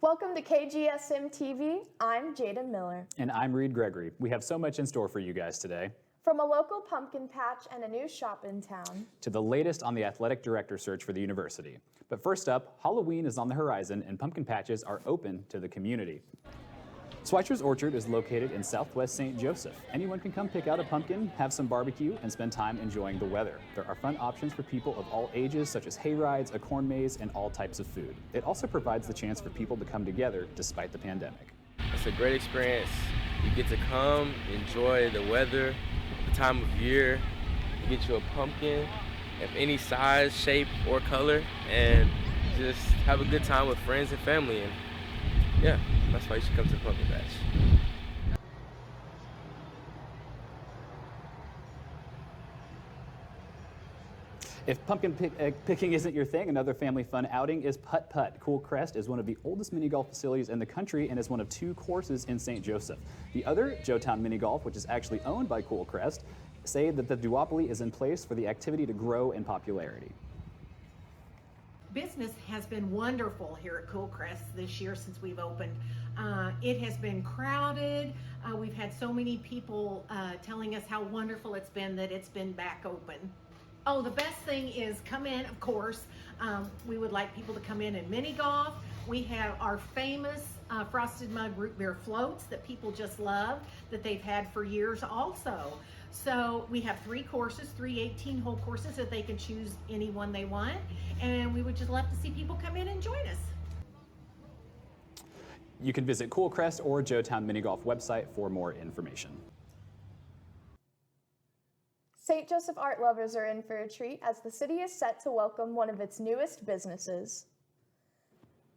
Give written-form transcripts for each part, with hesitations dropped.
Welcome to KGSM-TV. I'm Jaden Miller. And I'm Reed Gregory. We have so much in store for you guys today. From a local pumpkin patch and a new shop in town, to the latest on the athletic director search for the university. But first up, Halloween is on the horizon and pumpkin patches are open to the community. Schweitzer's Orchard is located in southwest St. Joseph. Anyone can come pick out a pumpkin, have some barbecue, and spend time enjoying the weather. There are fun options for people of all ages, such as hay rides, a corn maze, and all types of food. It also provides the chance for people to come together despite the pandemic. It's a great experience. You get to come, enjoy the weather, the time of year. You get you a pumpkin of any size, shape, or color, and just have a good time with friends and family. And yeah, that's why you should come to the pumpkin patch. If pumpkin picking isn't your thing, another family fun outing is Putt Putt. Cool Crest is one of the oldest mini golf facilities in the country and is one of 2 courses in St. Joseph. The other, Joetown Mini Golf, which is actually owned by Cool Crest, say that the duopoly is in place for the activity to grow in popularity. Business has been wonderful here at Cool Crest this year since we've opened. It has been crowded. We've had so many people telling us how wonderful it's been that it's been back open. Oh, the best thing is come in, of course. We would like people to come in and mini golf. We have our famous frosted mug root beer floats that people just love, that they've had for years also. So we have 3 courses, 3 18-hole courses that they can choose any one they want. And we would just love to see people come in and join us. You can visit Cool Crest or Joetown Mini Golf website for more information. St. Joseph art lovers are in for a treat as the city is set to welcome one of its newest businesses.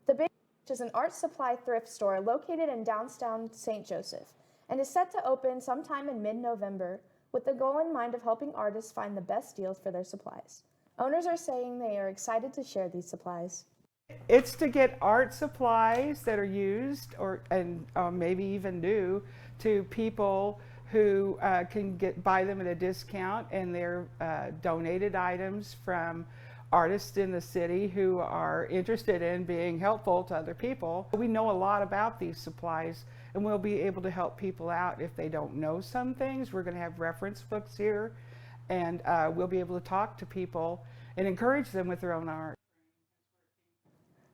The Big Fish is an art supply thrift store located in downtown St. Joseph and is set to open sometime in mid-November with the goal in mind of helping artists find the best deals for their supplies. Owners are saying they are excited to share these supplies. It's to get art supplies that are used and maybe even new to people who can buy them at a discount, and they're donated items from artists in the city who are interested in being helpful to other people. We know a lot about these supplies, and we'll be able to help people out if they don't know some things. We're going to have reference books here, and we'll be able to talk to people and encourage them with their own art.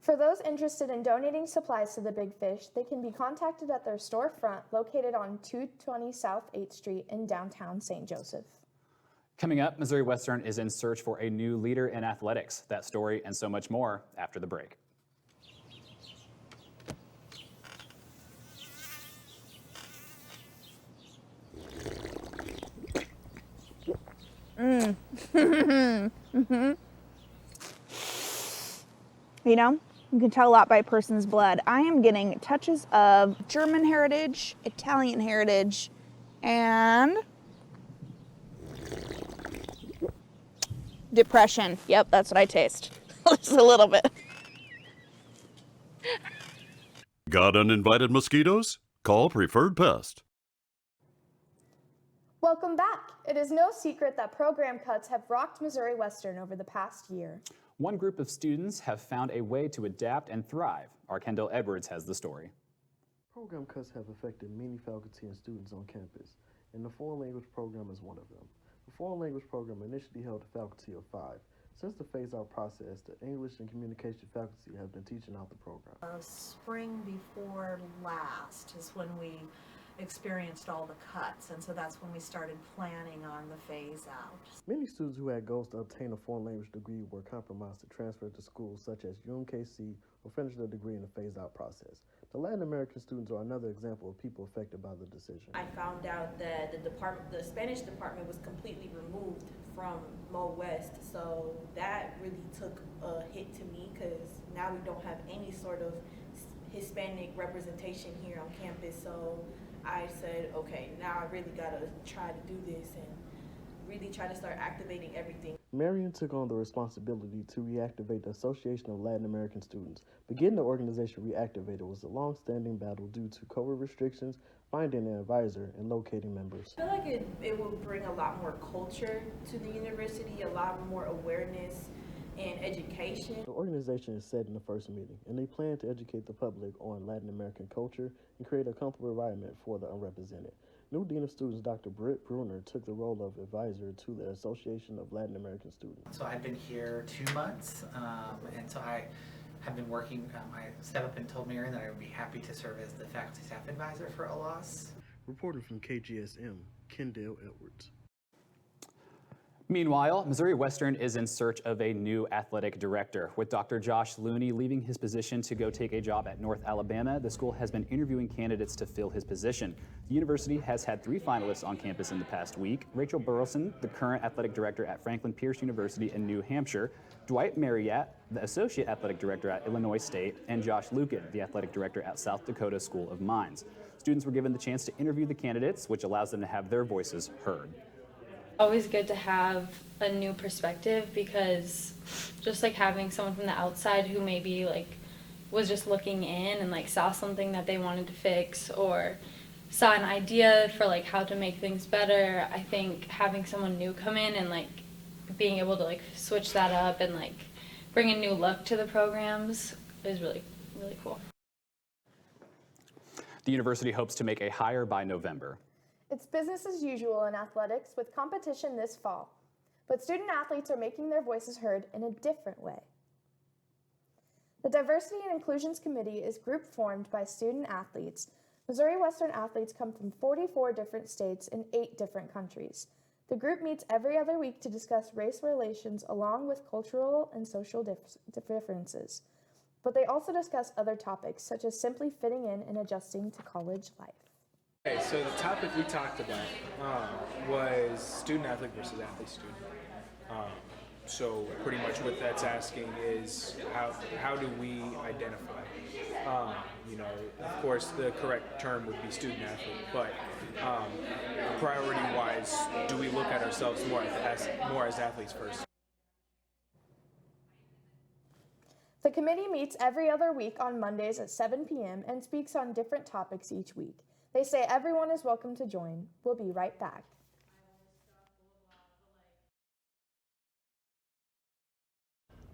For those interested in donating supplies to the Big Fish, they can be contacted at their storefront located on 220 South 8th Street in downtown St. Joseph. Coming up, Missouri Western is in search for a new leader in athletics. That story and so much more after the break. You know, you can tell a lot by a person's blood. I am getting touches of German heritage, Italian heritage, and depression. Yep, that's what I taste. Just a little bit. Got uninvited mosquitoes? Call Preferred Pest. Welcome back. It is no secret that program cuts have rocked Missouri Western over the past year. One group of students have found a way to adapt and thrive. Our Kendall Edwards has the story. Program cuts have affected many faculty and students on campus, and the foreign language program is one of them. The foreign language program initially held a faculty of 5. Since the phase-out process, the English and communication faculty have been teaching out the program. Spring before last is when we experienced all the cuts, and so that's when we started planning on the phase out. Many students who had goals to obtain a foreign language degree were compromised to transfer to schools such as UMKC or finish their degree in the phase-out process. The Latin American students are another example of people affected by the decision. I found out that the Spanish department was completely removed from Mo West, so that really took a hit to me because now we don't have any sort of Hispanic representation here on campus. So I said, okay, now I really gotta try to do this and really try to start activating everything. Marion took on the responsibility to reactivate the Association of Latin American Students. But getting the organization reactivated was a long-standing battle due to COVID restrictions, finding an advisor, and locating members. I feel like it will bring a lot more culture to the university, a lot more awareness, in education. The organization is set in the first meeting, and they plan to educate the public on Latin American culture and create a comfortable environment for the unrepresented. New Dean of Students Dr. Britt Bruner took the role of advisor to the Association of Latin American Students. So I've been here 2 months, and so I have been working. I stepped up and told Marion that I would be happy to serve as the faculty staff advisor for OLAS. Reporter from KGSM, Kendall Edwards. Meanwhile, Missouri Western is in search of a new athletic director. With Dr. Josh Looney leaving his position to go take a job at North Alabama, the school has been interviewing candidates to fill his position. The university has had 3 finalists on campus in the past week: Rachel Burleson, the current athletic director at Franklin Pierce University in New Hampshire, Dwight Marriott, the associate athletic director at Illinois State, and Josh Lukin, the athletic director at South Dakota School of Mines. Students were given the chance to interview the candidates, which allows them to have their voices heard. Always good to have a new perspective, because just like having someone from the outside who maybe like was just looking in and like saw something that they wanted to fix or saw an idea for like how to make things better, I think having someone new come in and like being able to like switch that up and like bring a new look to the programs is really cool. The university hopes to make a hire by November. It's business as usual in athletics with competition this fall, but student athletes are making their voices heard in a different way. The Diversity and Inclusions Committee is group formed by student athletes. Missouri Western athletes come from 44 different states in 8 different countries. The group meets every other week to discuss race relations along with cultural and social differences, but they also discuss other topics such as simply fitting in and adjusting to college life. Okay, so the topic we talked about was student athlete versus athlete student. So pretty much what that's asking is how do we identify? Of course, the correct term would be student athlete, but priority-wise, do we look at ourselves more as athletes first? The committee meets every other week on Mondays at 7 p.m. and speaks on different topics each week. They say everyone is welcome to join. We'll be right back.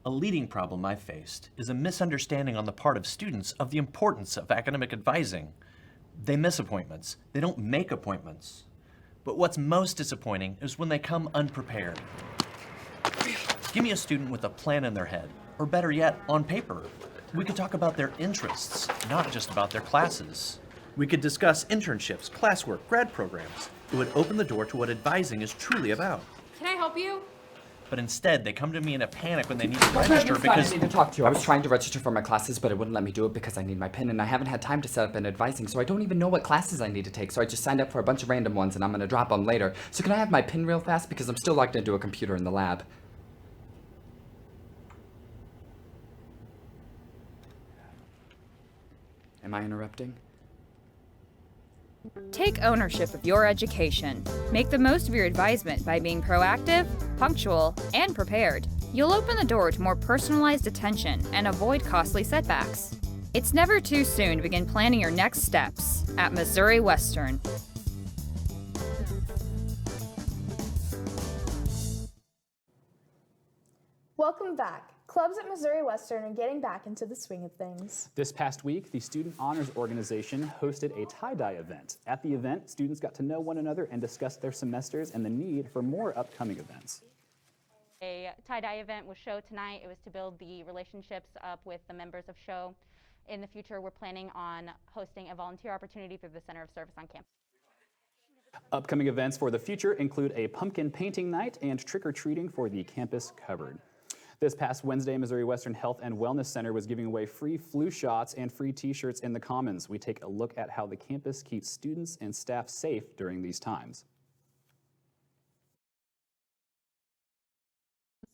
A leading problem I've faced is a misunderstanding on the part of students of the importance of academic advising. They miss appointments. They don't make appointments. But what's most disappointing is when they come unprepared. Give me a student with a plan in their head, or better yet, on paper. We could talk about their interests, not just about their classes. We could discuss internships, classwork, grad programs. It would open the door to what advising is truly about. Can I help you? But instead, they come to me in a panic when they need to register because... I need to talk to you. I was trying to register for my classes, but it wouldn't let me do it because I need my PIN, and I haven't had time to set up an advising, so I don't even know what classes I need to take, so I just signed up for a bunch of random ones, and I'm going to drop them later. So can I have my PIN real fast, because I'm still logged into a computer in the lab. Am I interrupting? Take ownership of your education. Make the most of your advisement by being proactive, punctual, and prepared. You'll open the door to more personalized attention and avoid costly setbacks. It's never too soon to begin planning your next steps at Missouri Western. Welcome back. Clubs at Missouri Western are getting back into the swing of things. This past week, the Student Honors Organization hosted a tie-dye event. At the event, students got to know one another and discuss their semesters and the need for more upcoming events. A tie-dye event was SHOW tonight. It was to build the relationships up with the members of SHOW. In the future, we're planning on hosting a volunteer opportunity through the Center of Service on campus. Upcoming events for the future include a pumpkin painting night and trick-or-treating for the campus cupboard. This past Wednesday, Missouri Western Health and Wellness Center was giving away free flu shots and free t-shirts in the Commons. We take a look at how the campus keeps students and staff safe during these times.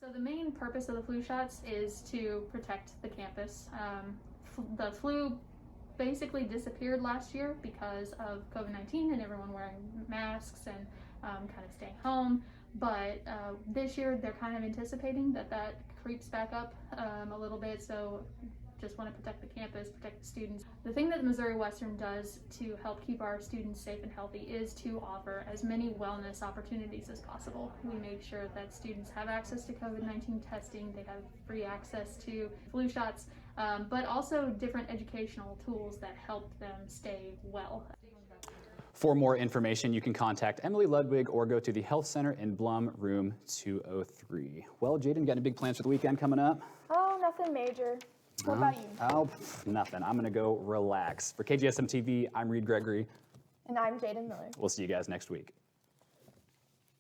So the main purpose of the flu shots is to protect the campus. The flu basically disappeared last year because of COVID-19 and everyone wearing masks and kind of staying home. But this year they're kind of anticipating that creeps back up a little bit, so just want to protect the campus, protect the students. The thing that Missouri Western does to help keep our students safe and healthy is to offer as many wellness opportunities as possible. We make sure that students have access to COVID-19 testing, they have free access to flu shots, but also different educational tools that help them stay well. For more information, you can contact Emily Ludwig or go to the Health Center in Blum, room 203. Well, Jaden, got any big plans for the weekend coming up? Oh, nothing major. What about you? Oh, nothing. I'm going to go relax. For KGSM-TV, I'm Reed Gregory. And I'm Jaden Miller. We'll see you guys next week.